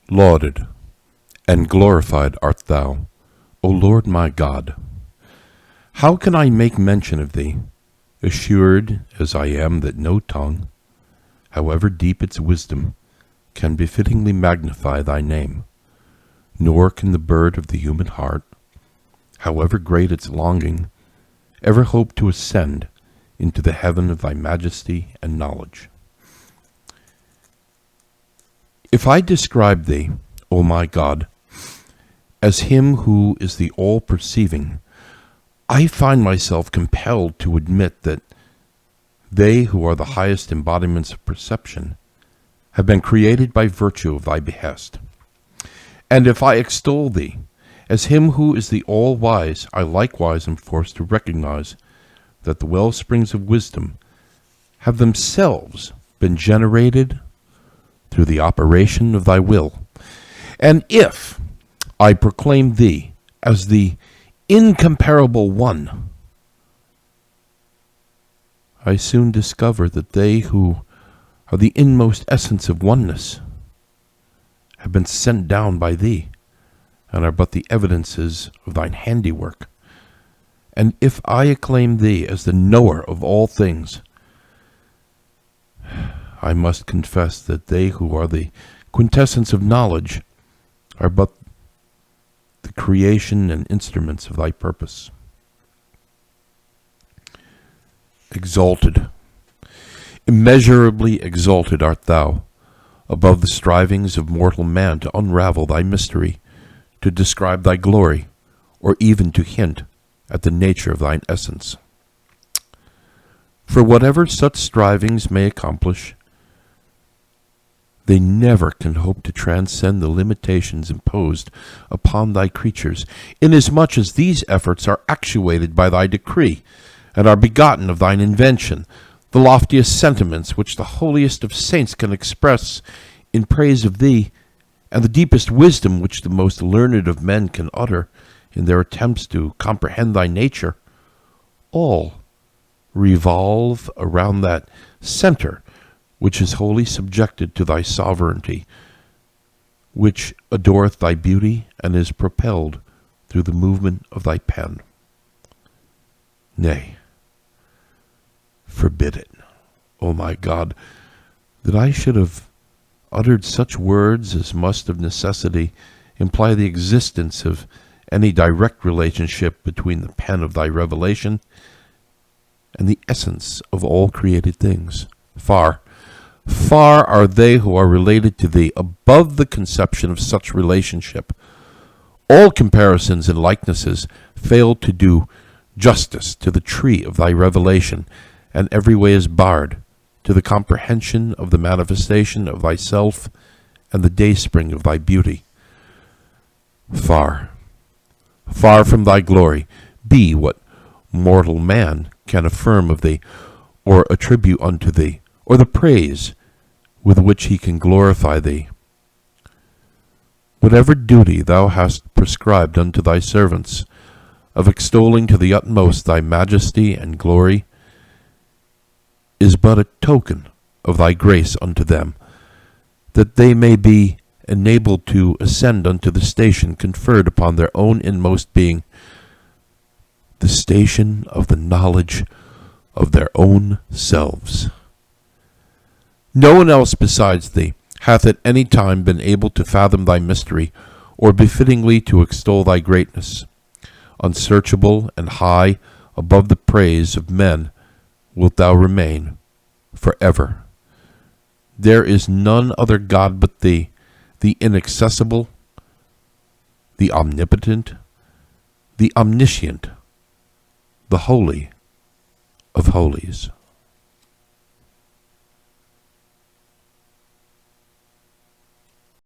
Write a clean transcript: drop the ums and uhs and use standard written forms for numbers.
Lauded and glorified art thou, O Lord my God. How can I make mention of thee, assured as I am that no tongue, however deep its wisdom, can befittingly magnify thy name, nor can the bird of the human heart, however great its longing, ever hope to ascend into the heaven of thy majesty and knowledge. If I describe thee, O my God, as him who is the all-perceiving, I find myself compelled to admit that they who are the highest embodiments of perception have been created by virtue of thy behest. And if I extol thee as him who is the all-wise, I likewise am forced to recognize that the well springs of wisdom have themselves been generated through the operation of thy will. And if I proclaim thee as the incomparable one, I soon discover that they who are the inmost essence of oneness have been sent down by thee, and are but the evidences of thine handiwork. And if I acclaim thee as the knower of all things, I must confess that they who are the quintessence of knowledge are but the creation and instruments of thy purpose. Exalted, immeasurably exalted art thou, above the strivings of mortal man to unravel thy mystery, to describe thy glory, or even to hint at the nature of thine essence. For whatever such strivings may accomplish, they never can hope to transcend the limitations imposed upon thy creatures, inasmuch as these efforts are actuated by thy decree, and are begotten of thine invention, the loftiest sentiments which the holiest of saints can express in praise of thee, and the deepest wisdom which the most learned of men can utter in their attempts to comprehend thy nature, all revolve around that center which is wholly subjected to thy sovereignty, which adoreth thy beauty and is propelled through the movement of thy pen. Nay, forbid it, O my God, that I should have uttered such words as must of necessity imply the existence of any direct relationship between the pen of thy revelation and the essence of all created things. Far are they who are related to thee above the conception of such relationship. All comparisons and likenesses fail to do justice to the tree of thy revelation, and every way is barred to the comprehension of the manifestation of thyself and the dayspring of thy beauty. Far from thy glory be what mortal man can affirm of thee, or attribute unto thee, or the praise with which he can glorify thee. Whatever duty thou hast prescribed unto thy servants, of extolling to the utmost thy majesty and glory, is but a token of thy grace unto them, that they may be enabled to ascend unto the station conferred upon their own inmost being, the station of the knowledge of their own selves. No one else besides thee hath at any time been able to fathom thy mystery, or befittingly to extol thy greatness. Unsearchable and high above the praise of men wilt thou remain forever. There is none other God but thee, the inaccessible, the omnipotent, the omniscient, the Holy of Holies.